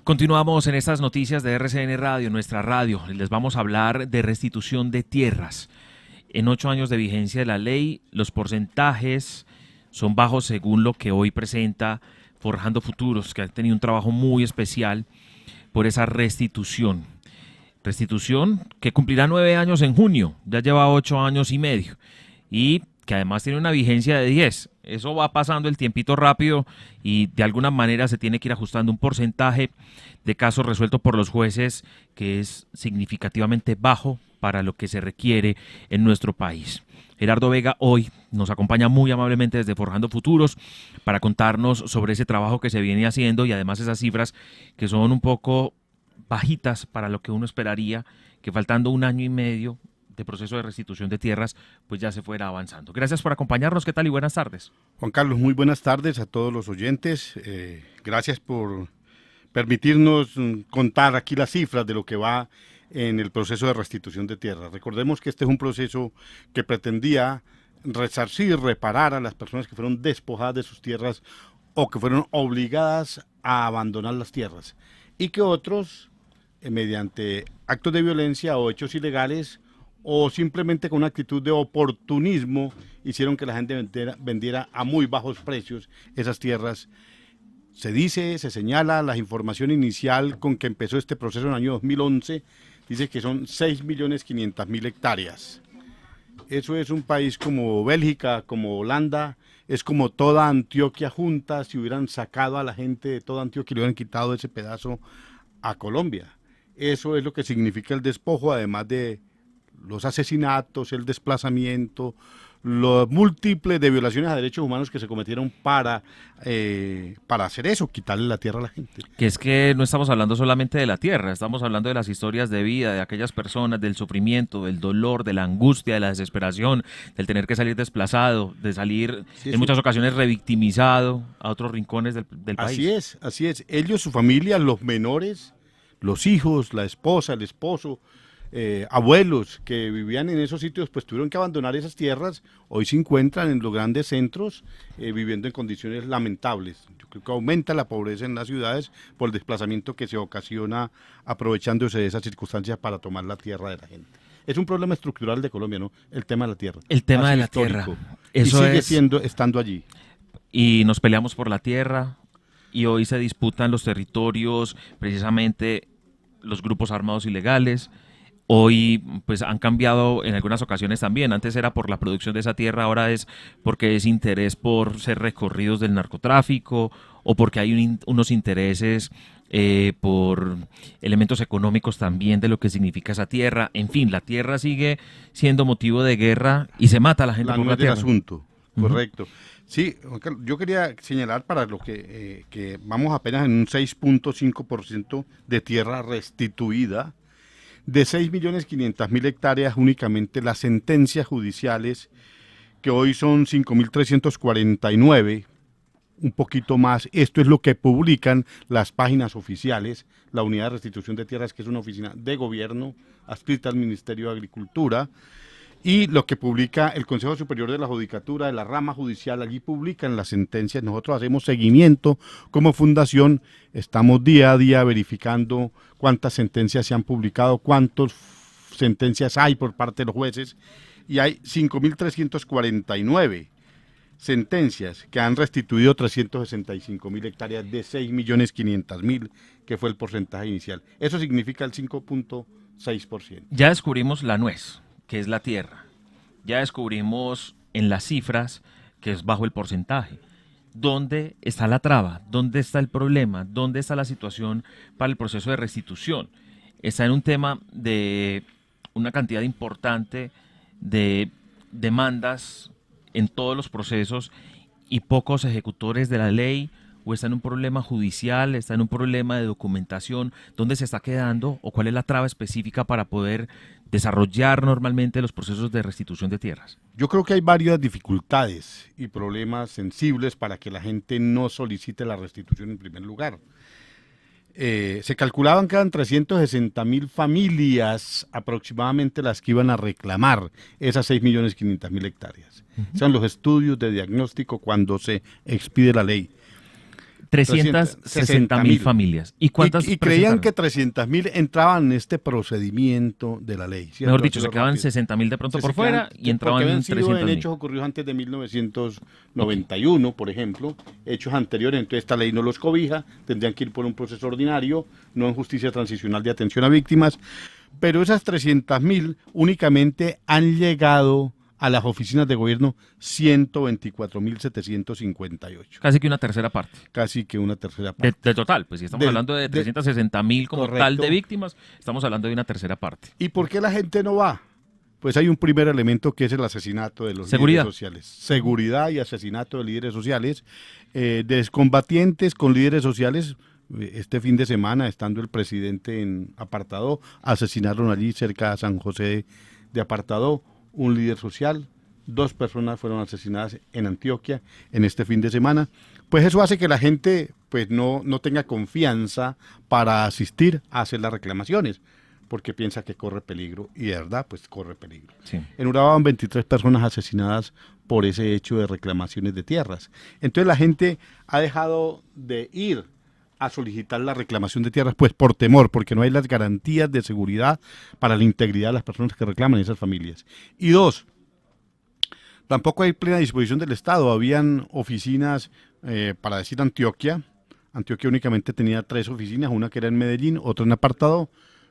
Continuamos en estas noticias de RCN Radio, nuestra radio. Les vamos a hablar de restitución de tierras. En 8 años de vigencia de la ley, los porcentajes son bajos según lo que hoy presenta Forjando Futuros, que ha tenido un trabajo muy especial por esa restitución. Restitución que cumplirá 9 años en junio, ya lleva 8 años y medio. Y que además tiene una vigencia de 10. Eso va pasando el tiempito rápido y de alguna manera se tiene que ir ajustando un porcentaje de casos resueltos por los jueces que es significativamente bajo para lo que se requiere en nuestro país. Gerardo Vega hoy nos acompaña muy amablemente desde Forjando Futuros para contarnos sobre ese trabajo que se viene haciendo y además esas cifras que son un poco bajitas para lo que uno esperaría, que faltando 1 año y medio de proceso de restitución de tierras, pues ya se fuera avanzando. Gracias por acompañarnos, ¿qué tal y buenas tardes? Juan Carlos, muy buenas tardes a todos los oyentes. Gracias por permitirnos contar aquí las cifras de lo que va en el proceso de restitución de tierras. Recordemos que este es un proceso que pretendía resarcir, reparar a las personas que fueron despojadas de sus tierras o que fueron obligadas a abandonar las tierras y que otros, mediante actos de violencia o hechos ilegales, o simplemente con una actitud de oportunismo, hicieron que la gente vendiera a muy bajos precios esas tierras. Se señala la información inicial con que empezó este proceso en el año 2011, dice que son 6.500.000 hectáreas. Eso es un país como Bélgica, como Holanda, es como toda Antioquia junta, si hubieran sacado a la gente de toda Antioquia y le hubieran quitado ese pedazo a Colombia. Eso es lo que significa el despojo, además de los asesinatos, el desplazamiento, los múltiples de violaciones a derechos humanos que se cometieron para hacer eso, quitarle la tierra a la gente. Que es que no estamos hablando solamente de la tierra, estamos hablando de las historias de vida de aquellas personas, del sufrimiento, del dolor, de la angustia, de la desesperación, del tener que salir desplazado, de salir en muchas ocasiones revictimizado a otros rincones del país. Así es. Ellos, su familia, los menores, los hijos, la esposa, el esposo, abuelos que vivían en esos sitios, pues tuvieron que abandonar esas tierras. Hoy se encuentran en los grandes centros viviendo en condiciones lamentables. Yo creo que aumenta la pobreza en las ciudades por el desplazamiento que se ocasiona aprovechándose de esas circunstancias para tomar la tierra de la gente. Es un problema estructural de Colombia, ¿no? El tema de la tierra. El tema de la tierra. Eso y sigue estando allí. Y nos peleamos por la tierra y hoy se disputan los territorios, precisamente los grupos armados ilegales. Hoy pues han cambiado en algunas ocasiones también. Antes era por la producción de esa tierra, ahora es porque es interés por ser recorridos del narcotráfico o porque hay unos intereses por elementos económicos también de lo que significa esa tierra. En fin, la tierra sigue siendo motivo de guerra y se mata a la gente por la tierra. El asunto, correcto. Sí, yo quería señalar para lo que vamos apenas en un 6.5% de tierra restituida. De 6.500.000 hectáreas únicamente las sentencias judiciales, que hoy son 5.349, un poquito más. Esto es lo que publican las páginas oficiales, la Unidad de Restitución de Tierras, que es una oficina de gobierno adscrita al Ministerio de Agricultura, y lo que publica el Consejo Superior de la Judicatura, de la rama judicial. Allí publican las sentencias. Nosotros hacemos seguimiento como fundación, estamos día a día verificando cuántas sentencias se han publicado, cuántas sentencias hay por parte de los jueces, y hay 5.349 sentencias que han restituido 365.000 hectáreas de 6.500.000, que fue el porcentaje inicial. Eso significa el 5.6%. Ya descubrimos la nuez, que es la tierra. Ya descubrimos en las cifras que es bajo el porcentaje. ¿Dónde está la traba? ¿Dónde está el problema? ¿Dónde está la situación para el proceso de restitución? Está en un tema de una cantidad importante de demandas en todos los procesos y pocos ejecutores de la ley, o está en un problema judicial, está en un problema de documentación. ¿Dónde se está quedando o cuál es la traba específica para poder desarrollar normalmente los procesos de restitución de tierras? Yo creo que hay varias dificultades y problemas sensibles para que la gente no solicite la restitución en primer lugar. Se calculaban que eran 360.000 familias aproximadamente las que iban a reclamar esas 6.500.000 hectáreas. Son los estudios de diagnóstico cuando se expide la ley. 360.000 familias. ¿Y cuántas Y creían que presentaron? 300.000 entraban en este procedimiento de la ley, ¿cierto? Mejor dicho, Así se quedaban rápido. 60.000 de pronto Se por fuera quedan- y entraban porque habían sido en 300.000. hechos ocurridos antes de 1991, por ejemplo, hechos anteriores, entonces esta ley no los cobija, tendrían que ir por un proceso ordinario, no en justicia transicional de atención a víctimas, pero esas 300.000 únicamente han llegado a las oficinas de gobierno 124.758, Casi que una tercera parte. casi que una tercera parte. De total, pues si estamos Del- hablando de de- 360.000 como tal Correcto. de víctimas, estamos hablando de una tercera parte. ¿Y por qué la gente no va? Pues hay un primer elemento que es el asesinato de los Seguridad. líderes sociales. Seguridad y asesinato de líderes sociales. De combatientes con líderes sociales. Este fin de semana, estando el presidente en Apartadó, asesinaron allí cerca de San José de Apartadó un líder social. 2 personas fueron asesinadas en Antioquia en este fin de semana. Pues eso hace que la gente pues no tenga confianza para asistir a hacer las reclamaciones, porque piensa que corre peligro, y de verdad, pues corre peligro. Sí. En Urabá van 23 personas asesinadas por ese hecho de reclamaciones de tierras. Entonces la gente ha dejado de ir a solicitar la reclamación de tierras, pues por temor, porque no hay las garantías de seguridad para la integridad de las personas que reclaman esas familias. Y 2, tampoco hay plena disposición del Estado. Habían oficinas, para decir Antioquia. Antioquia únicamente tenía 3 oficinas, una que era en Medellín, otra en Apartado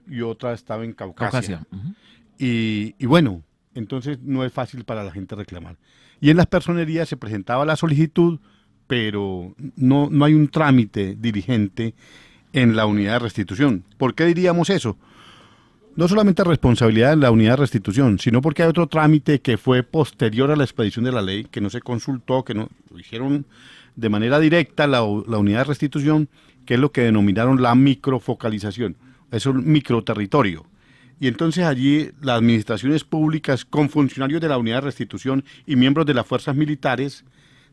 y otra estaba en Caucasia. Ujú. Y bueno, entonces no es fácil para la gente reclamar. Y en las personerías se presentaba la solicitud, pero no hay un trámite diligente en la unidad de restitución. ¿Por qué diríamos eso? No solamente responsabilidad de la unidad de restitución, sino porque hay otro trámite que fue posterior a la expedición de la ley, que no se consultó, que no lo hicieron de manera directa la unidad de restitución, que es lo que denominaron la microfocalización. Es un microterritorio. Y entonces allí las administraciones públicas con funcionarios de la unidad de restitución y miembros de las fuerzas militares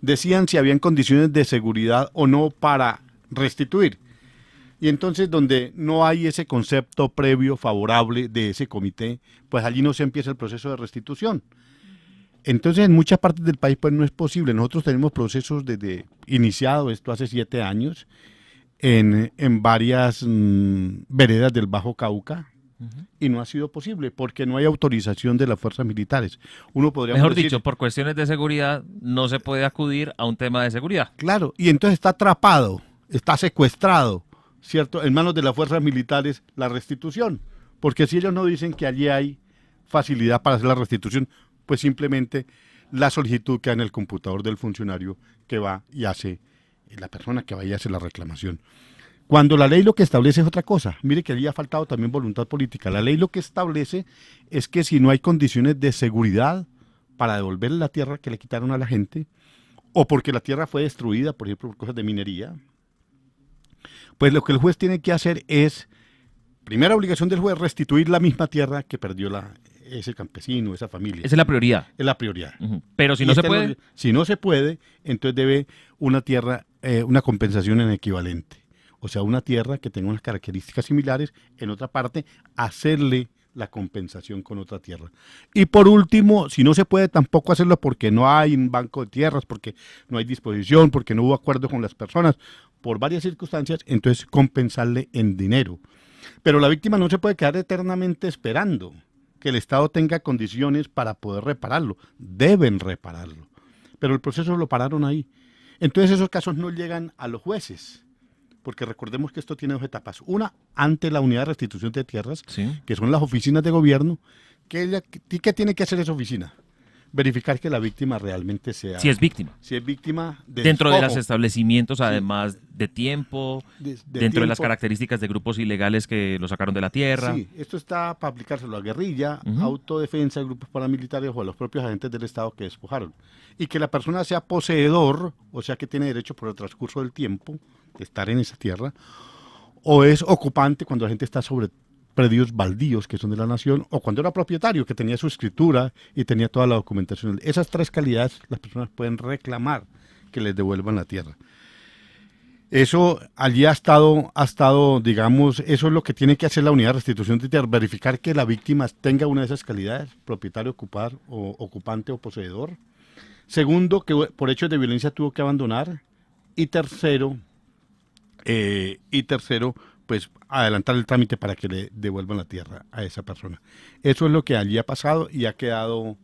decían si habían condiciones de seguridad o no para restituir. Y entonces donde no hay ese concepto previo favorable de ese comité, pues allí no se empieza el proceso de restitución. Entonces en muchas partes del país pues no es posible. Nosotros tenemos procesos desde iniciado esto hace 7 años en varias veredas del Bajo Cauca, y no ha sido posible porque no hay autorización de las fuerzas militares. Uno podría Mejor decir, dicho, por cuestiones de seguridad no se puede acudir a un tema de seguridad. claro, y entonces está atrapado, está secuestrado, ¿cierto? En manos de las fuerzas militares la restitución, porque si ellos no dicen que allí hay facilidad para hacer la restitución, pues simplemente la solicitud queda en el computador del funcionario que va y hace, la persona que va y hace la reclamación. Cuando la ley lo que establece es otra cosa. Mire que allí ha faltado también voluntad política. La ley lo que establece es que si no hay condiciones de seguridad para devolverle la tierra que le quitaron a la gente, o porque la tierra fue destruida, por ejemplo, por cosas de minería, pues lo que el juez tiene que hacer es, primera obligación del juez, restituir la misma tierra que perdió ese campesino, esa familia. Esa es la prioridad. Es la prioridad. Ujú. Pero si Y no se esta es puede, si no se puede, entonces debe una tierra, una compensación en equivalente. O sea, una tierra que tenga unas características similares, en otra parte, hacerle la compensación con otra tierra. Y por último, si no se puede tampoco hacerlo porque no hay un banco de tierras, porque no hay disposición, porque no hubo acuerdo con las personas, por varias circunstancias, entonces compensarle en dinero. Pero la víctima no se puede quedar eternamente esperando que el Estado tenga condiciones para poder repararlo. Deben repararlo. Pero el proceso lo pararon ahí. Entonces esos casos no llegan a los jueces, porque recordemos que esto tiene 2 etapas. Una, ante la unidad de restitución de tierras, sí. que son las oficinas de gobierno. ¿Qué tiene que hacer esa oficina? Verificar que la víctima realmente sea... Si es víctima. Si es víctima de Dentro de los despojo, establecimientos, adentro de tiempo, de dentro de las tiempo. características de grupos ilegales que lo sacaron de la tierra. Sí, esto está para aplicárselo a guerrilla, Ujú. autodefensa, grupos paramilitares o a los propios agentes del Estado que despojaron. Y que la persona sea poseedor, o sea que tiene derecho por el transcurso del tiempo de estar en esa tierra, o es ocupante cuando la gente está sobre predios baldíos que son de la nación, o cuando era propietario que tenía su escritura y tenía toda la documentación. Esas 3 calidades las personas pueden reclamar que les devuelvan la tierra. Eso allí ha estado, digamos, eso es lo que tiene que hacer la unidad de restitución de tierra, verificar que la víctima tenga una de esas calidades, propietario, ocupar, o ocupante o poseedor. Segundo, que por hechos de violencia tuvo que abandonar. Y tercero, Y tercero, pues adelantar el trámite para que le devuelvan la tierra a esa persona. Eso es lo que allí ha pasado y ha quedado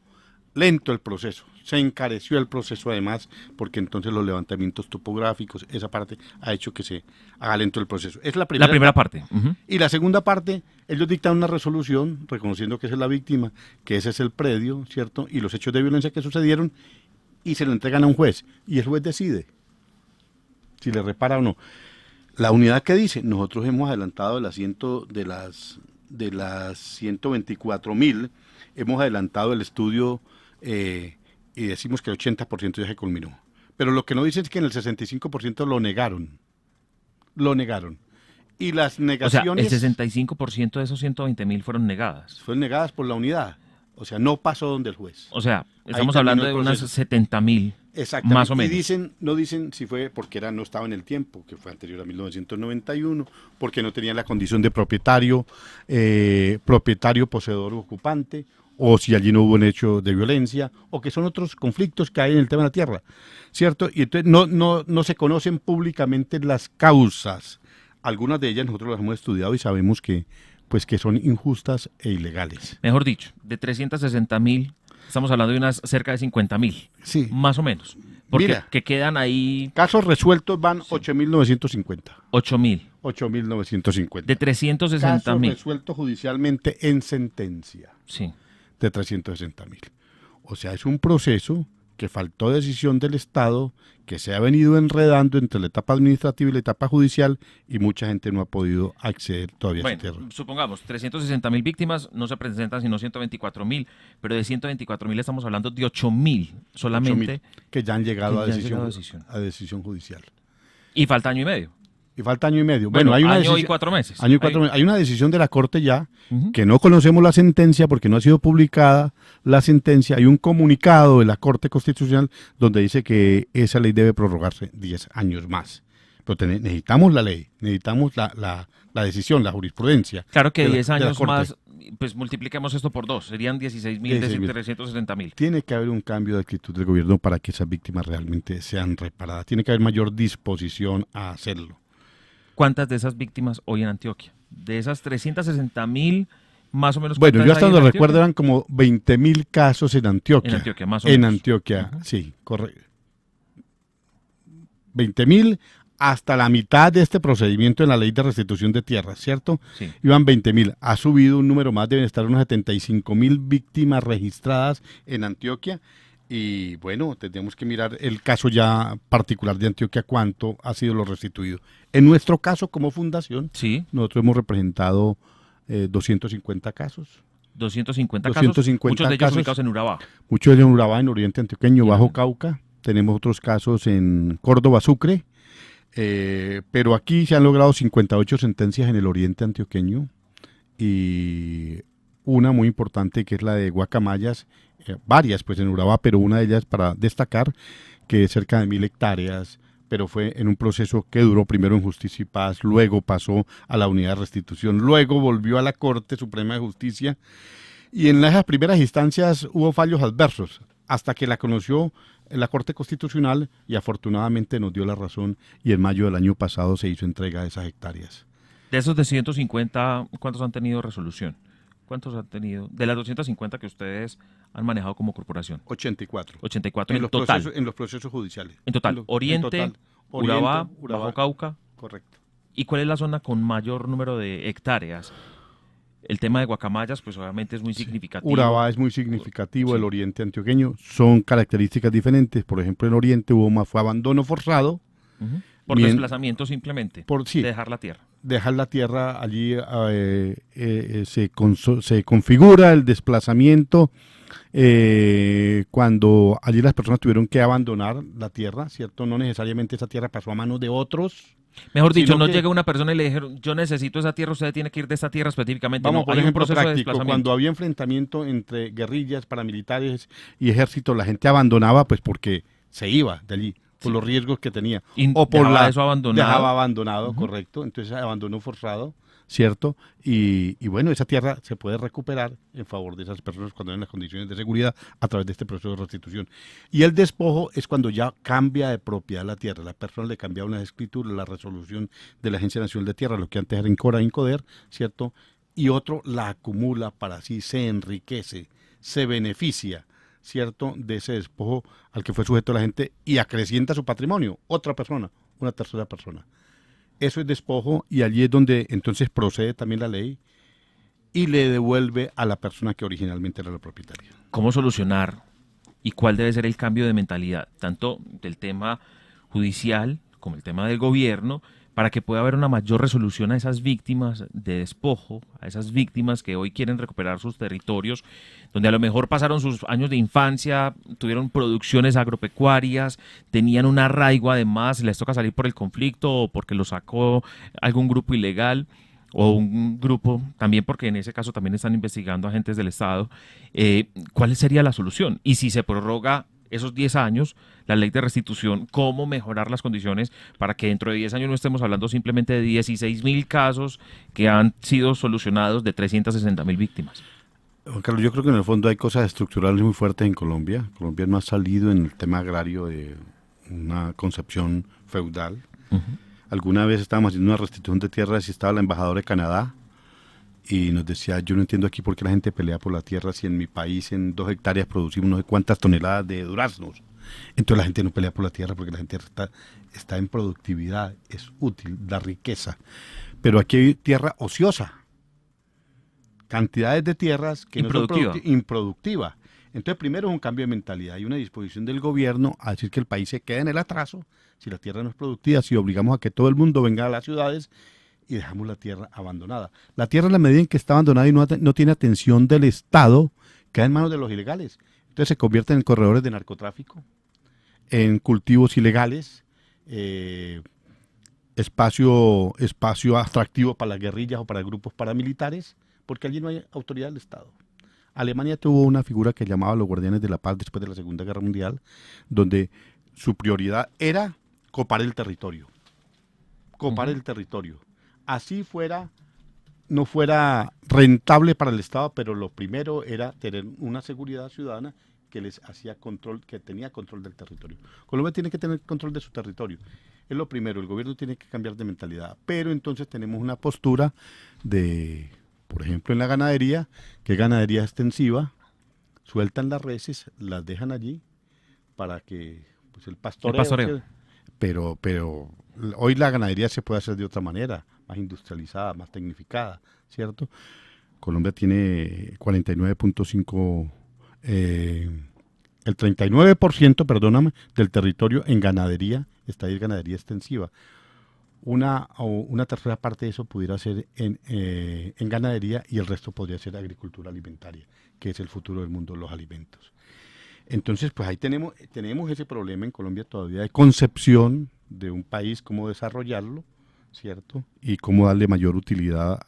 lento el proceso. Se encareció el proceso además, porque entonces los levantamientos topográficos, esa parte ha hecho que se haga lento el proceso. Es la primera parte. Y la segunda parte, ellos dictan una resolución reconociendo que esa es la víctima, que ese es el predio, ¿cierto? Y los hechos de violencia que sucedieron, y se lo entregan a un juez. Y el juez decide si le repara o no. La unidad que dice, nosotros hemos adelantado de las 124.000, hemos adelantado el estudio y decimos que el 80% ya se culminó. Pero lo que no dicen es que en el 65% lo negaron. Lo negaron. Y las negaciones... O sea, el 65% de esos 120.000 fueron negadas. Fueron negadas por la unidad. O sea, no pasó donde el juez. O sea, estamos hablando de unas 70.000. Exactamente. Más o menos. Y no dicen si fue porque no estaba en el tiempo, que fue anterior a 1991, porque no tenían la condición de propietario, poseedor o ocupante, o si allí no hubo un hecho de violencia, o que son otros conflictos que hay en el tema de la tierra, ¿cierto? Y entonces no se conocen públicamente las causas. Algunas de ellas nosotros las hemos estudiado y sabemos que son injustas e ilegales. Mejor dicho, de 360.000, estamos hablando de unas cerca de 50.000, sí, más o menos. Porque mira, que quedan ahí... Casos resueltos van 8.950. 8.000. 8.950. De 360.000. Casos resueltos judicialmente en sentencia. Sí. De 360.000. O sea, es un proceso que faltó decisión del Estado, que se ha venido enredando entre la etapa administrativa y la etapa judicial, y mucha gente no ha podido acceder todavía a esa tierra. Supongamos, 360.000 víctimas, no se presentan sino 124.000, pero de 124.000 estamos hablando de 8.000 solamente. 8.000 que ya han llegado a decisión judicial. Y falta año y medio. Y falta año y medio. Bueno, hay año y 4 meses. Año y 4 meses. Hay una decisión de la Corte ya, que no conocemos la sentencia porque no ha sido publicada la sentencia. Hay un comunicado de la Corte Constitucional donde dice que esa ley debe prorrogarse 10 años más. Pero necesitamos la ley, necesitamos la decisión, la jurisprudencia. Claro que 10 años más, pues multipliquemos esto por 2, serían 16.000 de 360.000. Tiene que haber un cambio de actitud del gobierno para que esas víctimas realmente sean reparadas. Tiene que haber mayor disposición a hacerlo. ¿Cuántas de esas víctimas hoy en Antioquia? De esas 360.000, más o menos. Bueno, yo hasta donde recuerdo eran como 20.000 casos en Antioquia. En Antioquia, más o menos. En Antioquia, sí, correcto. 20.000 hasta la mitad de este procedimiento en la ley de restitución de tierras, ¿cierto? Sí. Iban 20.000. Ha subido un número más, deben estar unas 75.000 víctimas registradas en Antioquia. Y bueno, tenemos que mirar el caso ya particular de Antioquia, cuánto ha sido lo restituido. En nuestro caso, como fundación, sí, nosotros hemos representado 250 casos. 250 casos, muchos de ellos ubicados en Urabá. Muchos de ellos en Urabá, en Oriente Antioqueño, Bajo Cauca. Tenemos otros casos en Córdoba, Sucre. Pero aquí se han logrado 58 sentencias en el Oriente Antioqueño. Y una muy importante que es la de Guacamayas, varias pues en Urabá, pero una de ellas para destacar, que es cerca de 1.000 hectáreas, pero fue en un proceso que duró primero en Justicia y Paz, luego pasó a la Unidad de Restitución, luego volvió a la Corte Suprema de Justicia, y en esas primeras instancias hubo fallos adversos, hasta que la conoció la Corte Constitucional y afortunadamente nos dio la razón, y en mayo del año pasado se hizo entrega de esas hectáreas. De esos de 150, ¿cuántos han tenido resolución? ¿Cuántos han tenido? De las 250 que ustedes han manejado como corporación. 84. 84 en total. En los procesos judiciales. En total. Oriente, Urabá, Bajo Cauca. Correcto. ¿Y cuál es la zona con mayor número de hectáreas? El tema de Guacamayas, pues obviamente es muy significativo. Urabá es muy significativo, sí. El Oriente Antioqueño son características diferentes. Por ejemplo, en Oriente fue abandono forzado. Por desplazamiento simplemente, sí, dejar la tierra. Dejar la tierra allí, se configura el desplazamiento cuando allí las personas tuvieron que abandonar la tierra, ¿cierto? No necesariamente esa tierra pasó a manos de otros. Mejor dicho, no llega una persona y le dijeron, yo necesito esa tierra, usted tiene que ir de esta tierra específicamente. Vamos, no, por hay ejemplo, un proceso práctico, de desplazamiento. cuando había enfrentamiento entre guerrillas, paramilitares y ejército, la gente abandonaba pues porque se iba de allí. por los riesgos que tenía. Y O por dejaba eso abandonado. Dejaba abandonado, correcto. Entonces abandono forzado, ¿cierto? Y bueno, esa tierra se puede recuperar en favor de esas personas cuando hay las condiciones de seguridad a través de este proceso de restitución. Y el despojo es cuando ya cambia de propiedad la tierra. La persona le cambia una escritura, la resolución de la Agencia Nacional de Tierra, lo que antes era INCORA, INCODER, ¿cierto? Y otro la acumula para sí, se enriquece, se beneficia, ¿cierto?, de ese despojo al que fue sujeto la gente y acrecienta su patrimonio, otra persona, una tercera persona. Eso es despojo y allí es donde entonces procede también la ley y le devuelve a la persona que originalmente era la propietaria. ¿Cómo solucionar y cuál debe ser el cambio de mentalidad, tanto del tema judicial como el tema del gobierno, para que pueda haber una mayor resolución a esas víctimas de despojo, a esas víctimas que hoy quieren recuperar sus territorios, donde a lo mejor pasaron sus años de infancia, tuvieron producciones agropecuarias, tenían un arraigo además, les toca salir por el conflicto o porque lo sacó algún grupo ilegal o un grupo, también porque en ese caso también están investigando agentes del Estado? ¿Cuál sería la solución? Y si se prorroga esos 10 años, la ley de restitución, ¿cómo mejorar las condiciones para que dentro de 10 años no estemos hablando simplemente de 16.000 casos que han sido solucionados de 360.000 víctimas? Juan Carlos, yo creo que en el fondo hay cosas estructurales muy fuertes en Colombia. Colombia no ha salido en el tema agrario de una concepción feudal. Alguna vez estábamos haciendo una restitución de tierras y estaba la embajadora de Canadá y nos decía, yo no entiendo aquí por qué la gente pelea por la tierra si en mi país en 2 hectáreas producimos no sé cuántas toneladas de duraznos. Entonces la gente no pelea por la tierra porque la gente está en productividad, es útil, da riqueza. Pero aquí hay tierra ociosa, cantidades de tierras que no son improductivas. Entonces primero es un cambio de mentalidad y una disposición del gobierno a decir que el país se queda en el atraso si la tierra no es productiva, si obligamos a que todo el mundo venga a las ciudades y dejamos la tierra abandonada. La tierra, en la medida en que está abandonada y no tiene atención del Estado, queda en manos de los ilegales. Entonces se convierten en corredores de narcotráfico, en cultivos ilegales, espacio atractivo para las guerrillas o para grupos paramilitares, porque allí no hay autoridad del Estado. Alemania tuvo una figura que llamaba los Guardianes de la Paz después de la Segunda Guerra Mundial, donde su prioridad era copar el territorio. Copar el territorio. Así no fuera rentable para el Estado, pero lo primero era tener una seguridad ciudadana que les hacía control, que tenía control del territorio. Colombia tiene que tener control de su territorio. Es lo primero, el gobierno tiene que cambiar de mentalidad. Pero entonces tenemos una postura de, por ejemplo, en la ganadería, que es ganadería extensiva, sueltan las reses, las dejan allí para que pues, el pastoreo. Pero hoy la ganadería se puede hacer de otra manera, más industrializada, más tecnificada, ¿cierto? Colombia tiene 49.5, el 39%, perdóname, del territorio en ganadería, está ahí ganadería extensiva. Una tercera parte de eso pudiera ser en ganadería y el resto podría ser agricultura alimentaria, que es el futuro del mundo de los alimentos. Entonces, pues ahí tenemos ese problema en Colombia todavía de concepción de un país, cómo desarrollarlo, ¿cierto? Y cómo darle mayor utilidad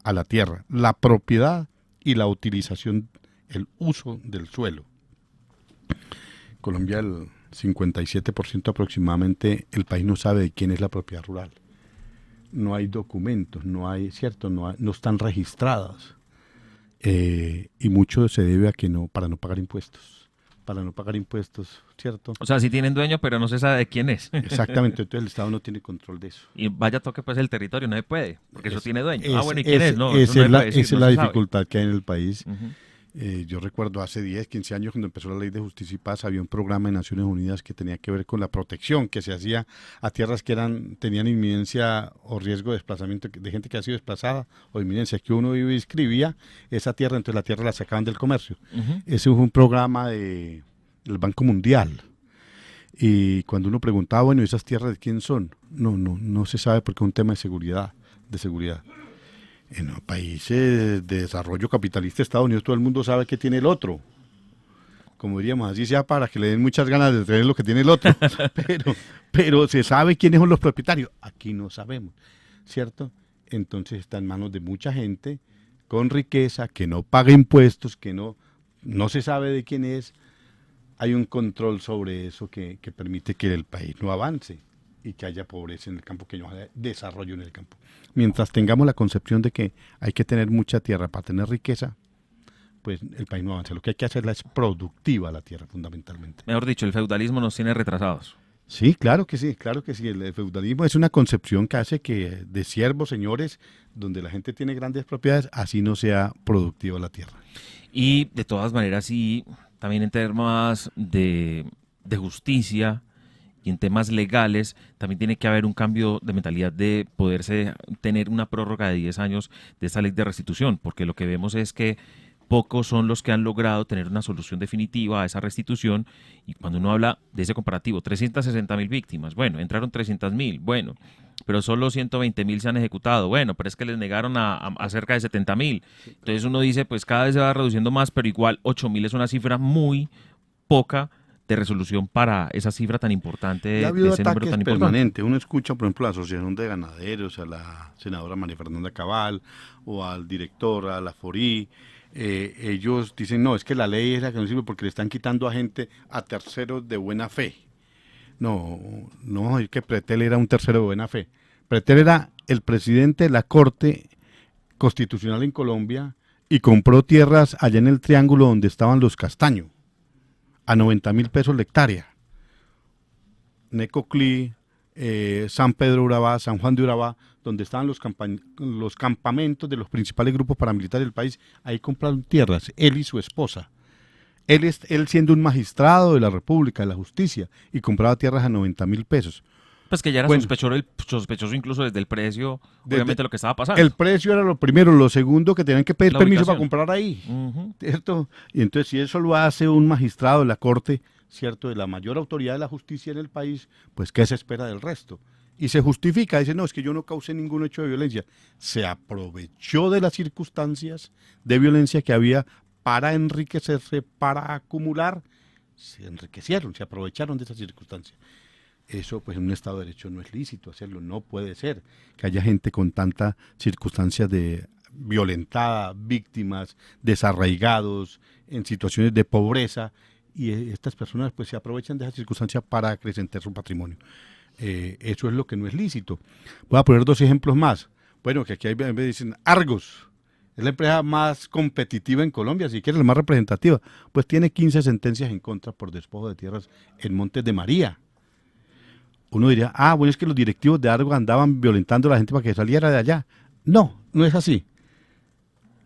a la tierra, la propiedad y la utilización, el uso del suelo. Colombia, el 57% aproximadamente, el país no sabe de quién es la propiedad rural. No hay documentos, no están registradas. Y mucho se debe a que para no pagar impuestos. Para no pagar impuestos, ¿cierto? O sea, sí tienen dueño, pero no se sabe de quién es. Exactamente, entonces el Estado no tiene control de eso. Y vaya toque pues el territorio, no se puede, porque eso tiene dueño. Bueno, ¿y quién es? No, esa no es la dificultad que hay en el país. Uh-huh. Yo recuerdo hace 10, 15 años cuando empezó la Ley de Justicia y Paz, había un programa de Naciones Unidas que tenía que ver con la protección que se hacía a tierras que tenían inminencia o riesgo de desplazamiento, de gente que ha sido desplazada o inminencia, que uno iba y inscribía esa tierra, entonces la tierra la sacaban del comercio. Uh-huh. Ese fue un programa del Banco Mundial. Y cuando uno preguntaba, bueno, ¿esas tierras de quién son? No se sabe porque es un tema de seguridad. En los países de desarrollo capitalista, Estados Unidos, todo el mundo sabe que tiene el otro. Como diríamos, así sea para que le den muchas ganas de tener lo que tiene el otro. pero se sabe quiénes son los propietarios. Aquí no sabemos, ¿cierto? Entonces está en manos de mucha gente con riqueza, que no paga impuestos, que no se sabe de quién es. hay un control sobre eso que permite que el país no avance y que haya pobreza en el campo, que no haya desarrollo en el campo. Mientras tengamos la concepción de que hay que tener mucha tierra para tener riqueza, pues el país no avanza. Lo que hay que hacerla es productiva la tierra, fundamentalmente. Mejor dicho, el feudalismo nos tiene retrasados. Sí, claro que sí, claro que sí. El feudalismo es una concepción que hace que de siervos, señores, donde la gente tiene grandes propiedades, así no sea productiva la tierra. Y de todas maneras, sí, también en temas de justicia y en temas legales, también tiene que haber un cambio de mentalidad de poderse tener una prórroga de 10 años de esta ley de restitución, porque lo que vemos es que pocos son los que han logrado tener una solución definitiva a esa restitución. Y cuando uno habla de ese comparativo, 360.000 víctimas, bueno, entraron 300.000, bueno, pero solo 120.000 se han ejecutado, bueno, pero es que les negaron a cerca de 70.000. Entonces uno dice, pues cada vez se va reduciendo más, pero igual 8.000 es una cifra muy poca de resolución para esa cifra tan importante, Ya ha de habido ese número ataques tan importante. permanentes. Uno escucha, por ejemplo, a la Asociación de Ganaderos, a la senadora María Fernanda Cabal, o al director, a la FORI. Ellos dicen, no, es que la ley es la que no sirve porque le están quitando a gente, a terceros de buena fe. No, no, es que Pretel era un tercero de buena fe. Pretel era el presidente de la Corte Constitucional en Colombia y compró tierras allá en el Triángulo donde estaban los Castaño, a 90.000 pesos la hectárea. Necoclí, San Pedro Urabá, San Juan de Urabá, donde estaban los campamentos de los principales grupos paramilitares del país, ahí compraron tierras, él y su esposa. Él siendo un magistrado de la República, de la Justicia, y compraba tierras a 90.000 pesos. Pues que ya era Bueno, sospechoso incluso desde el precio, obviamente, lo que estaba pasando. el precio era lo primero, lo segundo que tenían que pedir La permiso ubicación. para comprar ahí, Ujú. ¿cierto? Y entonces si eso lo hace un magistrado de la Corte, ¿cierto?, de la mayor autoridad de la justicia en el país, pues ¿qué se espera del resto? Y se justifica, dice, no, es que yo no causé ningún hecho de violencia. Se aprovechó de las circunstancias de violencia que había para enriquecerse, para acumular, se enriquecieron, se aprovecharon de esas circunstancias. Eso, pues, en un Estado de Derecho no es lícito hacerlo, no puede ser que haya gente con tantas circunstancias de violentada, víctimas, desarraigados, en situaciones de pobreza, y estas personas, pues, se aprovechan de esas circunstancias para acrecentar su patrimonio. Eso es lo que no es lícito. Voy a poner 2 ejemplos más. Bueno, que aquí hay, me dicen Argos. Es la empresa más competitiva en Colombia, si quieres la más representativa. Pues tiene 15 sentencias en contra por despojo de tierras en Montes de María. Uno diría, bueno, es que los directivos de Argos andaban violentando a la gente para que saliera de allá. No, no es así.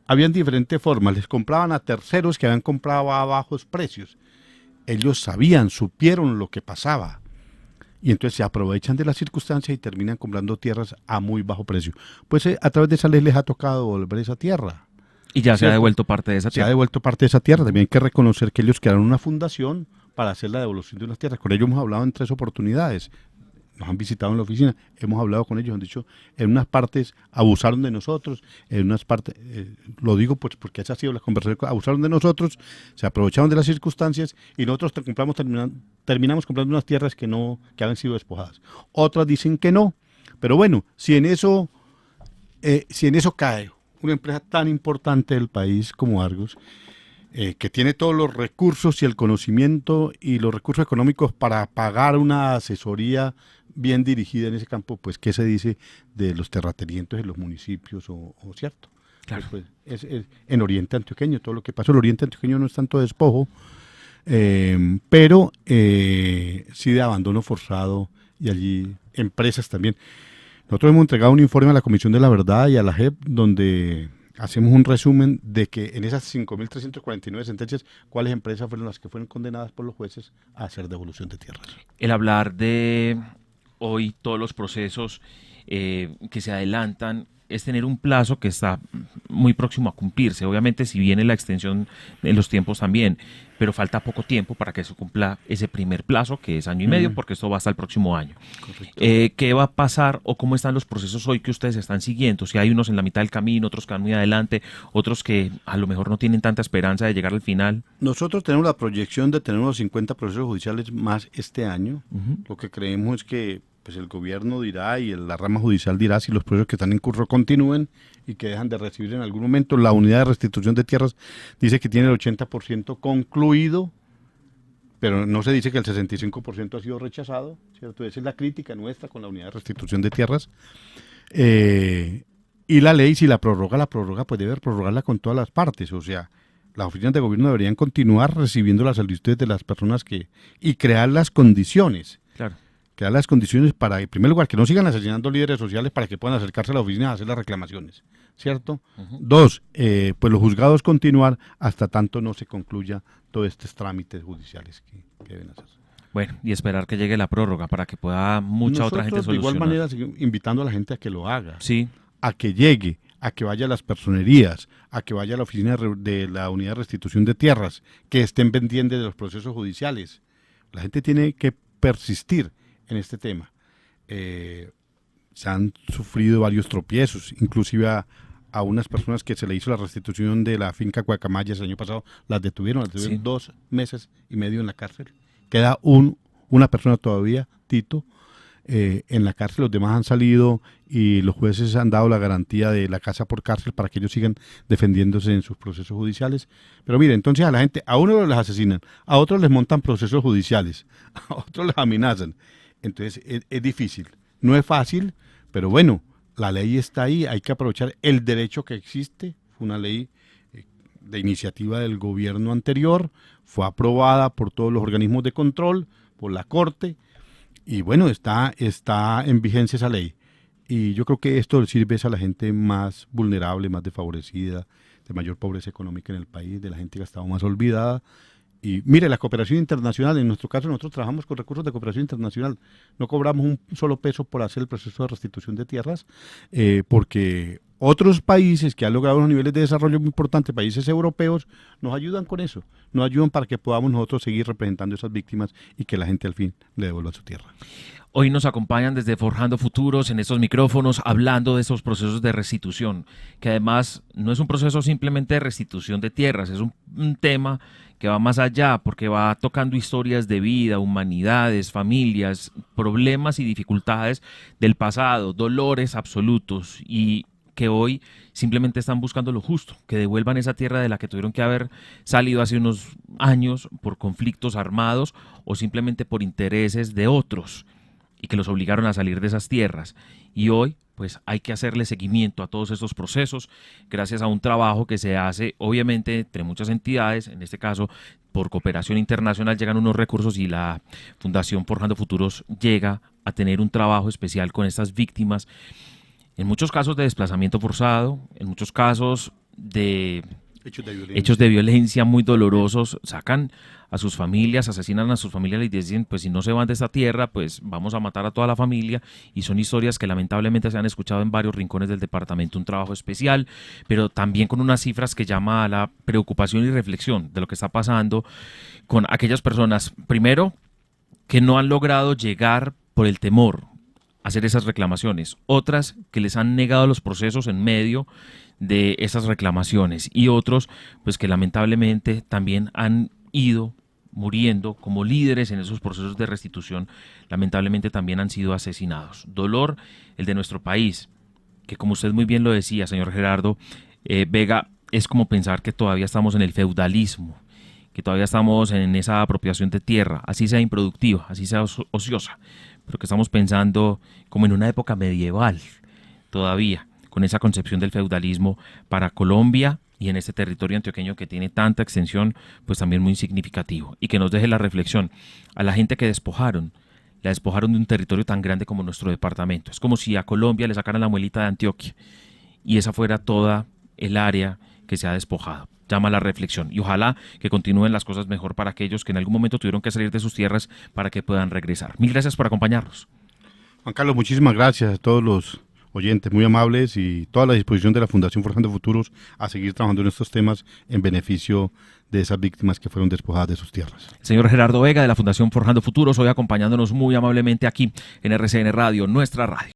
Habían diferentes formas. Les compraban a terceros que habían comprado a bajos precios. Ellos sabían, supieron lo que pasaba. Y entonces se aprovechan de las circunstancias y terminan comprando tierras a muy bajo precio. Pues a través de esa ley les ha tocado devolver esa tierra. Y ya se ha ¿Cierto? devuelto parte de esa Se ha tierra. devuelto parte de esa tierra. También hay que reconocer que ellos crearon una fundación para hacer la devolución de unas tierras. Con ellos hemos hablado en 3 oportunidades. Nos han visitado en la oficina, hemos hablado con ellos, han dicho, en unas partes abusaron de nosotros, en unas partes, lo digo pues porque esa ha sido la conversación, abusaron de nosotros, se aprovecharon de las circunstancias y nosotros terminamos comprando unas tierras que habían sido despojadas. Otras dicen que no, pero bueno, si en eso cae una empresa tan importante del país como Argos, que tiene todos los recursos y el conocimiento y los recursos económicos para pagar una asesoría bien dirigida en ese campo, pues ¿qué se dice de los terratenientes en los municipios cierto? Claro. Pues, es en Oriente Antioqueño, todo lo que pasó en Oriente Antioqueño no es tanto despojo, pero sí de abandono forzado y allí empresas también. Nosotros hemos entregado un informe a la Comisión de la Verdad y a la JEP donde hacemos un resumen de que en esas 5.349 sentencias, cuáles empresas fueron las que fueron condenadas por los jueces a hacer devolución de tierras. El hablar de hoy todos los procesos que se adelantan es tener un plazo que está muy próximo a cumplirse. Obviamente, si viene la extensión en los tiempos también, pero falta poco tiempo para que se cumpla ese primer plazo, que es 1 año y medio, porque esto va hasta el próximo año. ¿Qué va a pasar o cómo están los procesos hoy que ustedes están siguiendo? Si hay unos en la mitad del camino, otros que van muy adelante, otros que a lo mejor no tienen tanta esperanza de llegar al final. Nosotros tenemos la proyección de tener unos 50 procesos judiciales más este año. Lo que creemos es que pues el gobierno dirá y la rama judicial dirá si los procesos que están en curso continúen y que dejan de recibir en algún momento. La unidad de restitución de tierras dice que tiene el 80% concluido, pero no se dice que el 65% ha sido rechazado, ¿cierto? Esa es la crítica nuestra con la unidad de restitución de tierras. Y la ley, si la prorroga, pues debe prorrogarla con todas las partes, o sea, las oficinas de gobierno deberían continuar recibiendo las solicitudes de las personas y crear las condiciones. Claro. Crear las condiciones para, en primer lugar, que no sigan asesinando líderes sociales para que puedan acercarse a la oficina a hacer las reclamaciones, ¿cierto? Uh-huh. Dos, pues los juzgados continuar hasta tanto no se concluya todos estos trámites judiciales que deben hacer. Bueno, y esperar que llegue la prórroga para que pueda otra gente solucionar. De igual manera, invitando a la gente a que lo haga, sí, a que llegue, a que vaya a las personerías, a que vaya a la oficina de la unidad de restitución de tierras, que estén pendientes de los procesos judiciales. La gente tiene que persistir en este tema. Se han sufrido varios tropiezos, inclusive a unas personas que se le hizo la restitución de la finca Guacamayas el año pasado, las detuvieron sí. 2 meses y medio en la cárcel. Queda una persona todavía, Tito, en la cárcel. Los demás han salido y los jueces han dado la garantía de la casa por cárcel para que ellos sigan defendiéndose en sus procesos judiciales. Pero mire, entonces a la gente, a unos les asesinan, a otros les montan procesos judiciales, a otros les amenazan. Entonces es difícil, no es fácil, pero bueno, la ley está ahí, hay que aprovechar el derecho que existe. Fue una ley de iniciativa del gobierno anterior, fue aprobada por todos los organismos de control, por la Corte, y bueno, está en vigencia esa ley. Y yo creo que esto sirve a la gente más vulnerable, más desfavorecida, de mayor pobreza económica en el país, de la gente que ha estado más olvidada. Y mire, la cooperación internacional, en nuestro caso nosotros trabajamos con recursos de cooperación internacional, no cobramos un solo peso por hacer el proceso de restitución de tierras, porque otros países que han logrado unos niveles de desarrollo muy importantes, países europeos, nos ayudan con eso, nos ayudan para que podamos nosotros seguir representando a esas víctimas y que la gente al fin le devuelva su tierra. Hoy nos acompañan desde Forjando Futuros en estos micrófonos hablando de esos procesos de restitución, que además no es un proceso simplemente de restitución de tierras, es un tema que va más allá porque va tocando historias de vida, humanidades, familias, problemas y dificultades del pasado, dolores absolutos y que hoy simplemente están buscando lo justo, que devuelvan esa tierra de la que tuvieron que haber salido hace unos años por conflictos armados o simplemente por intereses de otros y que los obligaron a salir de esas tierras. Y hoy, pues hay que hacerle seguimiento a todos estos procesos gracias a un trabajo que se hace, obviamente, entre muchas entidades. En este caso, por cooperación internacional llegan unos recursos y la Fundación Forjando Futuros llega a tener un trabajo especial con estas víctimas, en muchos casos de desplazamiento forzado, en muchos casos de hechos de violencia muy dolorosos, sacan a sus familias, asesinan a sus familias y dicen, pues si no se van de esta tierra, pues vamos a matar a toda la familia, y son historias que lamentablemente se han escuchado en varios rincones del departamento, un trabajo especial, pero también con unas cifras que llama a la preocupación y reflexión de lo que está pasando con aquellas personas, primero, que no han logrado llegar por el temor a hacer esas reclamaciones, otras que les han negado los procesos en medio de esas reclamaciones y otros pues que lamentablemente también han ido muriendo como líderes en esos procesos de restitución, lamentablemente también han sido asesinados. Dolor el de nuestro país, que como usted muy bien lo decía, señor Gerardo Vega, es como pensar que todavía estamos en el feudalismo, que todavía estamos en esa apropiación de tierra, así sea improductiva, así sea ociosa, pero que estamos pensando como en una época medieval todavía, con esa concepción del feudalismo para Colombia y en este territorio antioqueño que tiene tanta extensión, pues también muy significativo. Y que nos deje la reflexión a la gente que despojaron, la despojaron de un territorio tan grande como nuestro departamento. Es como si a Colombia le sacaran la muelita de Antioquia y esa fuera toda el área que se ha despojado. Llama a la reflexión y ojalá que continúen las cosas mejor para aquellos que en algún momento tuvieron que salir de sus tierras para que puedan regresar. Mil gracias por acompañarnos. Juan Carlos, muchísimas gracias a todos los oyentes muy amables y toda la disposición de la Fundación Forjando Futuros a seguir trabajando en estos temas en beneficio de esas víctimas que fueron despojadas de sus tierras. Señor Gerardo Vega de la Fundación Forjando Futuros, hoy acompañándonos muy amablemente aquí en RCN Radio, nuestra radio.